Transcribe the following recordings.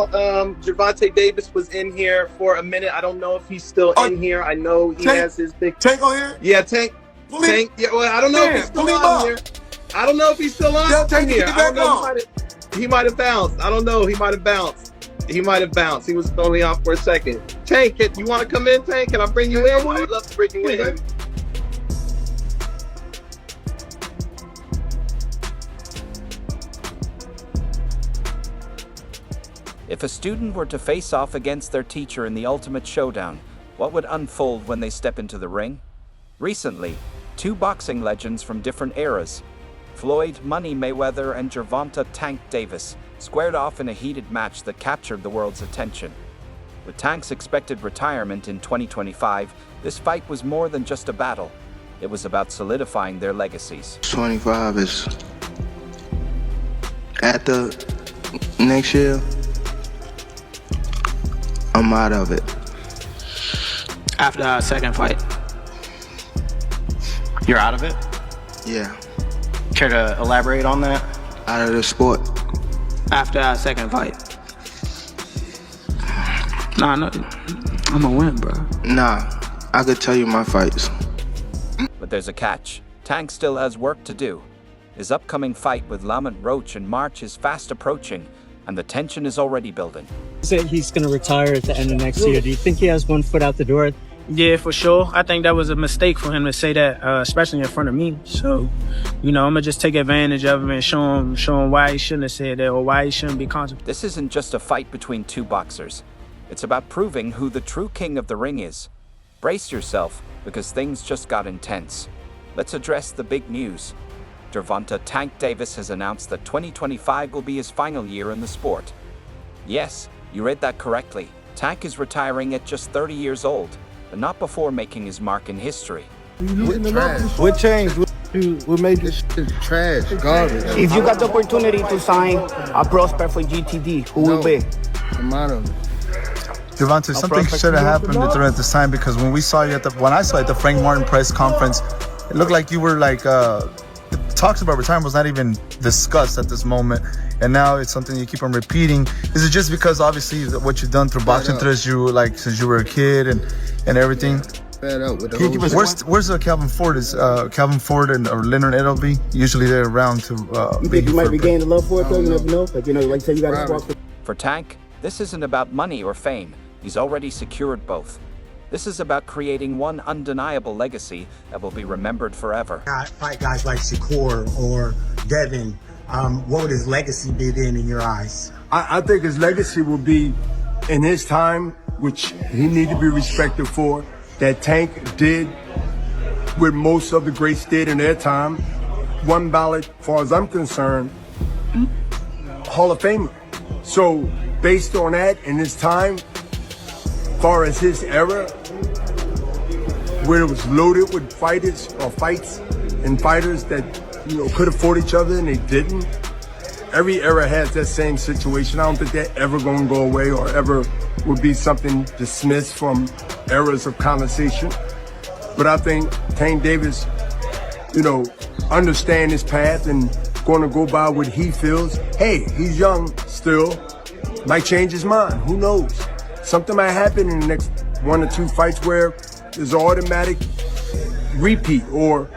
saw Gervonta Davis was in here for a minute. I don't know if he's still in here. I know he has his big Tank on here. Yeah, Tank. Yeah, well, I don't know if he's still on here. I don't know if he's still on here. I don't know. He might have bounced. I don't know. He might have bounced. He was only off for a second. Tank, you want to come in, Tank? Can I bring you in? I'd love to bring you in. If a student were to face off against their teacher in the ultimate showdown, what would unfold when they step into the ring? Recently, two boxing legends from different eras, Floyd Mayweather and Gervonta Tank Davis, squared off in a heated match that captured the world's attention. With Tank's expected retirement in 2025, this fight was more than just a battle. It was about solidifying their legacies. 25 is at the next year. I'm out of it. After our second fight. You're out of it? Yeah. Care to elaborate on that? Out of the sport. After our second fight. Nah, no, I'm gonna win, bro. Nah, I could tell you my fights. But there's a catch. Tank still has work to do. His upcoming fight with Lamont Roach in March is fast approaching, and the tension is already building. Say he's going to retire at the end of next year. Do you think he has one foot out the door? Yeah, for sure. I think that was a mistake for him to say that, especially in front of me. So, I'm gonna just take advantage of him and show him why he shouldn't have said that or why he shouldn't be confident. This isn't just a fight between two boxers. It's about proving who the true king of the ring is. Brace yourself, because things just got intense. Let's address the big news. Gervonta Tank Davis has announced that 2025 will be his final year in the sport. Yes, you read that correctly. Tank is retiring at just 30 years old, but not before making his mark in history. What changed? What made this shit trash, garbage? If you got the opportunity to sign a prospect for GTD, who will be? I'm out of it. Gervonta, something should have happened during this time, because when I saw you at the Frank Martin press conference, it looked like you were like talks about retirement was not even discussed at this moment, and now it's something you keep on repeating. Is it just because obviously what you've done through boxing since you were a kid and everything? Where's Calvin Ford? Is Calvin Ford or Leonard Edelby? Usually they're around to. You think you might regain the love for it though? You never know. Like you say, you got to swap. For Tank, this isn't about money or fame. He's already secured both. This is about creating one undeniable legacy that will be remembered forever. Fight guys like Shakur or Devin, what would his legacy be then in your eyes? I think his legacy will be in his time, which he needed to be respected for, that Tank did what most of the greats did in their time. One ballot, as far as I'm concerned, Hall of Famer. So based on that, in his time, as far as his era, where it was loaded with fighters or fights and fighters that could have fought each other and they didn't. Every era has that same situation. I don't think that ever gonna go away or ever would be something dismissed from eras of conversation. But I think Tank Davis, understand his path and gonna go by what he feels. Hey, he's young still, might change his mind, who knows? Something might happen in the next 1 or 2 fights where there's an automatic repeat or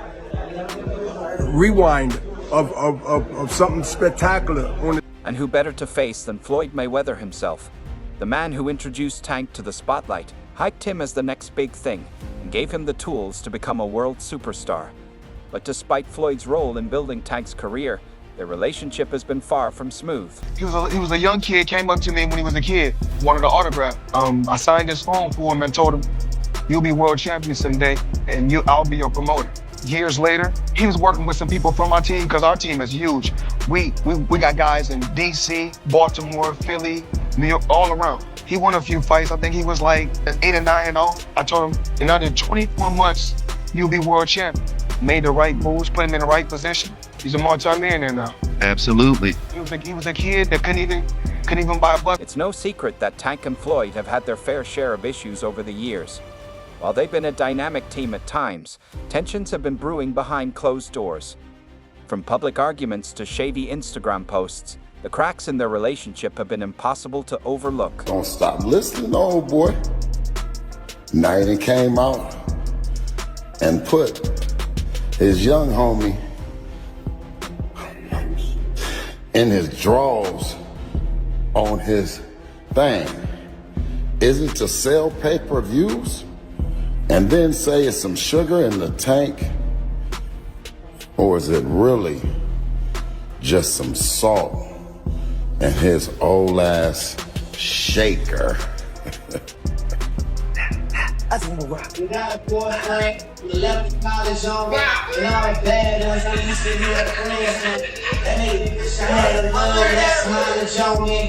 rewind of something spectacular. And who better to face than Floyd Mayweather himself? The man who introduced Tank to the spotlight, hyped him as the next big thing, and gave him the tools to become a world superstar. But despite Floyd's role in building Tank's career, their relationship has been far from smooth. He was a young kid, came up to me when he was a kid, wanted an autograph. I signed his phone for him and told him, "You'll be world champion someday, and I'll be your promoter." Years later, he was working with some people from our team, because our team is huge. We got guys in DC, Baltimore, Philly, New York, all around. He won a few fights. I think he was like 8 and 9-0. I told him, in under 24 months, you'll be world champion. Made the right moves, put him in the right position. He's a multi-millionaire now. Absolutely. He was a kid that couldn't even buy a buck. It's no secret that Tank and Floyd have had their fair share of issues over the years. While they've been a dynamic team at times, tensions have been brewing behind closed doors. From public arguments to shady Instagram posts, The cracks in their relationship have been impossible to overlook. Don't stop listening, old boy. Now he came out and put his young homie in his drawers on his thing. Is it to sell pay-per-views and then say it's some sugar in the tank? Or is it really just some salt in his old ass shaker? We got a boy Frank, we left college on me, and all the bad ones, I used to be a friend. Hey, I had a love that smiled on me.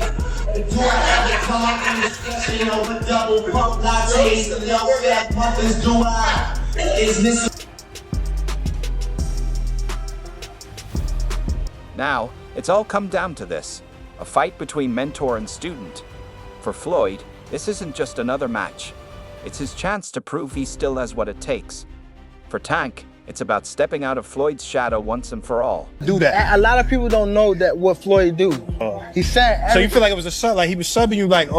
Do I ever come up in discussion over double pump lattes and young fat muffins? Do I? Is this? Now, it's all come down to this, a fight between mentor and student. For Floyd, this isn't just another match. It's his chance to prove he still has what it takes. For Tank, it's about stepping out of Floyd's shadow once and for all. Do that. A lot of people don't know that what Floyd do. He said. So you feel like it was a sub, like he was subbing you, like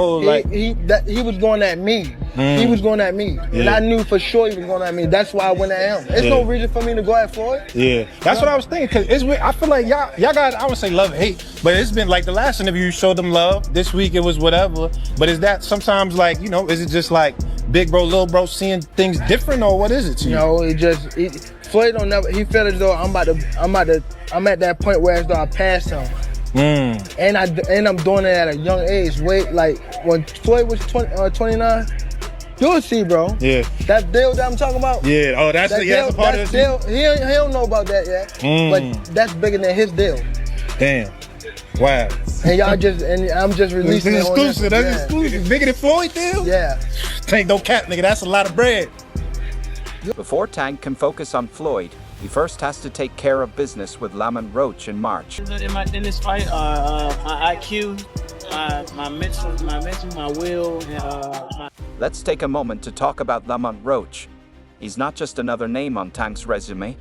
he was going at me. He was going at me, and I knew for sure he was going at me. That's why I went at him. There's no reason for me to go at Floyd. Yeah, that's what I was thinking. Cause I feel like y'all got, I would say love and hate, but it's been like the last interview you showed them love. This week it was whatever. But is that sometimes like, you know, is it just like big bro, little bro seeing things different, or what is it to you? No, Floyd don't never. He felt as though I'm at that point where as though I passed him. And I'm doing it at a young age. Wait, like when Floyd was 29, you'll see, bro. Yeah. That deal that I'm talking about. Yeah. Oh, that's a part of deal. He don't know about that yet. But that's bigger than his deal. Damn. Wow. And I'm just releasing it. Exclusive. That's exclusive. Bigger than Floyd deal? Yeah. Tank, don't cap, nigga. That's a lot of bread. Before Tank can focus on Floyd, he first has to take care of business with Lamont Roach in March. In this fight, my IQ, my mental, my will, Let's take a moment to talk about Lamont Roach. He's not just another name on Tank's resume.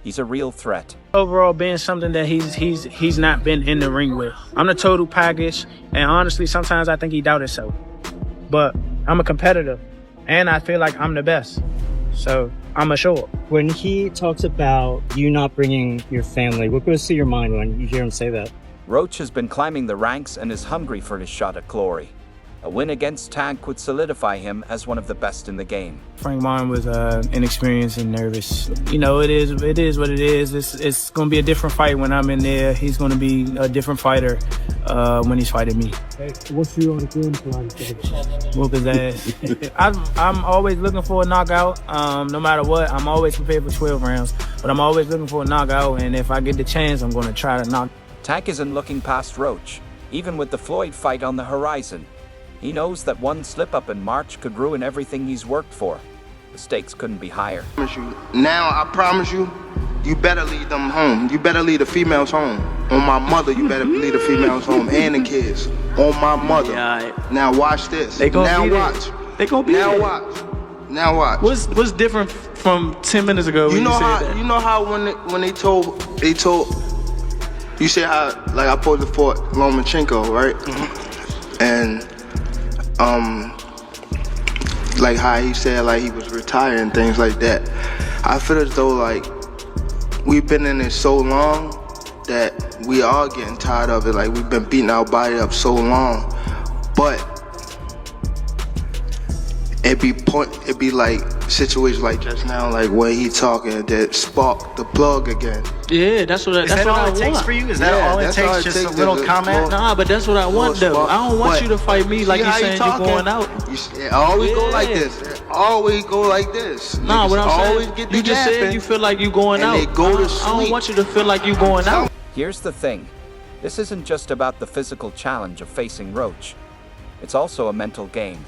He's a real threat. Overall, being something that he's not been in the ring with. I'm the total package, and honestly, sometimes I think he doubts himself. But I'm a competitor, and I feel like I'm the best. So I'm a show up. When he talks about you not bringing your family, what goes through your mind when you hear him say that? Roach has been climbing the ranks and is hungry for his shot at glory. A win against Tank would solidify him as one of the best in the game. Frank Martin was inexperienced and nervous. You know, it is what it is. It's going to be a different fight when I'm in there. He's going to be a different fighter when he's fighting me. Hey, what's your game plan? Whoop his ass. I'm always looking for a knockout. No matter what, I'm always prepared for 12 rounds. But I'm always looking for a knockout, and if I get the chance, I'm going to try to knock. Tank isn't looking past Roach, even with the Floyd fight on the horizon. He knows that one slip-up in March could ruin everything he's worked for. The stakes couldn't be higher. Now, I promise you, you better lead them home. You better lead the females home. On my mother, you better lead the females home and the kids. On my mother. Yeah, now watch this. They gonna now be watch. There. They gonna be now there. watch. Now watch. What's different from 10 minutes ago when you said that? You know how when they told you said how like I posed for Lomachenko, right? And like how he said like he was retired and things like that. I feel as though like we've been in it so long that we are getting tired of it. Like we've been beating our body up so long, but it be like situations like just now, like when he talking that spark the plug again. Yeah, that's what all it takes for you. Is that all it takes? Just a little comment? Nah, but that's what I want though. I don't want you to fight me like you saying you're going out. It always go like this. It always go like this. Nah, what I'm always saying, get you just said you feel like you going out. They go to sleep. I don't want you to feel like you going out. Here's the thing. This isn't just about the physical challenge of facing Roach. It's also a mental game.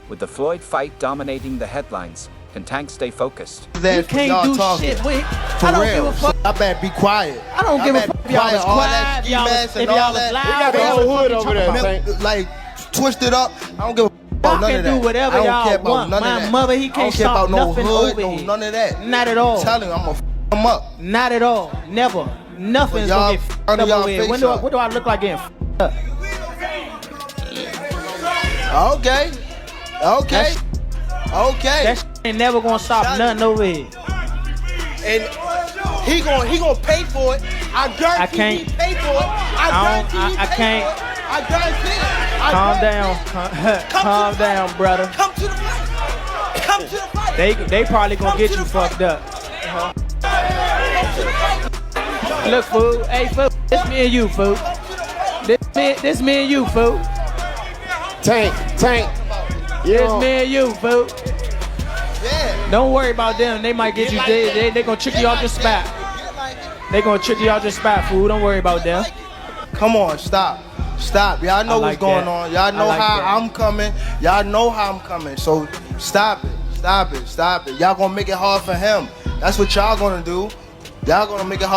With the Floyd fight dominating the headlines, can Tank stay focused? You can't do shit. Wait, I don't give a fuck. I better be quiet. I don't give a fuck if y'all was quiet, if y'all was loud. We got the whole hood over there. Like, twisted up. I don't give a fuck about none of that. Y'all can do whatever y'all want. My mother, he can't stop nothing over here. None of that. Not at all. I'm telling you, I'm gonna f him up. Not at all. Never. Nothing's gonna get f***ed up over here. What do I look like getting f***ed up? Okay. That shit ain't never gonna stop nothing over here. And he gonna pay for it. I guarantee he pay for it. I guarantee it. Calm down, brother. Come to the fight. Come to the fight. They probably gonna get you fucked up. Look, fool. Hey, fool. This me and you, fool. This me and you, fool. Tank. This me and you, fool. Yeah. Don't worry about them. They might get you. They gonna trick you off the spot. They gonna trick you off the spot, fool. Don't worry about them. Come on, stop. Y'all know what's going on. Y'all know how I'm coming. Y'all know how I'm coming. So stop it. Y'all gonna make it hard for him. That's what y'all gonna do. Y'all gonna make it hard.